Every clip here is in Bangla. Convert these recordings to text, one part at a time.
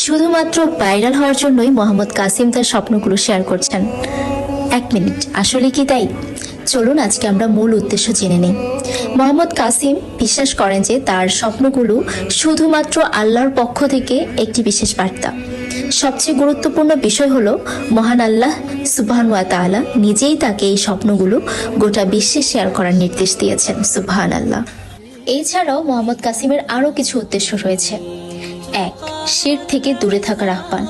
শুধুমাত্র ভাইরাল হওয়ার জন্যই মোহাম্মদ কাসিম তার স্বপ্নগুলো শেয়ার করছেন। 1 মিনিট, আসলে কি তাই? চলুন আজকে আমরা মূল উদ্দেশ্য জেনে নিই। মোহাম্মদ কাসিম বিশ্বাস করেন যে তার স্বপ্নগুলো শুধুমাত্র আল্লাহর পক্ষ থেকে একটি বিশেষ বার্তা। সবচেয়ে গুরুত্বপূর্ণ বিষয় হলো মহান আল্লাহ সুবহান ওয়া তাআলা নিজেই তাকে এই স্বপ্নগুলো গোটা বিশ্বে শেয়ার করার নির্দেশ দিয়েছেন। সুবহান আল্লাহ। এছাড়াও মোহাম্মদ কাসিমের আরও কিছু উদ্দেশ্য রয়েছে। 1. শিরক থেকে দূরে থাকার আহ্বান।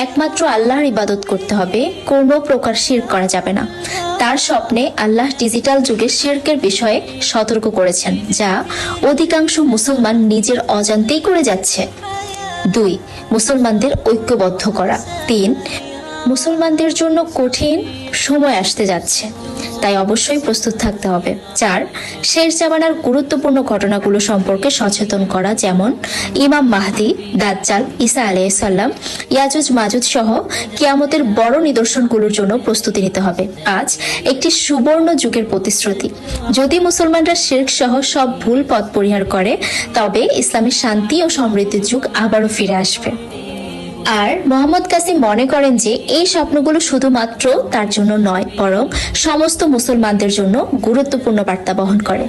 একমাত্র আল্লাহর ইবাদত করতে হবে, কোনো প্রকার শিরক করা যাবে না। তার স্বপ্নে আল্লাহ ডিজিটাল যুগে শিরকের বিষয়ে সতর্ক করেছেন, যা অধিকাংশ মুসলমান নিজের অজান্তেই করে যাচ্ছে। 2. মুসলমানদের ঐক্যবদ্ধ করা। 3. মুসলমানদের জন্য কঠিন সময় আসতে যাচ্ছে, তাই অবশ্যই প্রস্তুত থাকতে হবে। 4. শেষ জামানার গুরুত্বপূর্ণ ঘটনাগুলো সম্পর্কে সচেতন করা, যেমন ইমাম মাহদি, দাজ্জাল, ঈসা আলাইহিস সালাম, ইয়াজুজ মাজুজ সহ কিয়ামতের বড় নিদর্শনগুলোর জন্য প্রস্তুতি নিতে হবে। 5. একটি সুবর্ণ যুগের প্রতিশ্রুতি। যদি মুসলমানরা শিরক সহ সব ভুল পথ পরিহার করে, তবে ইসলামের শান্তি ও সমৃদ্ধির যুগ আবারও ফিরে আসবে। আর মোহাম্মদ কাসিম মনে করেন যে এই স্বপ্নগুলো শুধুমাত্র তার জন্য নয়, বরং সমস্ত মুসলমানদের জন্য গুরুত্বপূর্ণ বার্তা বহন করে।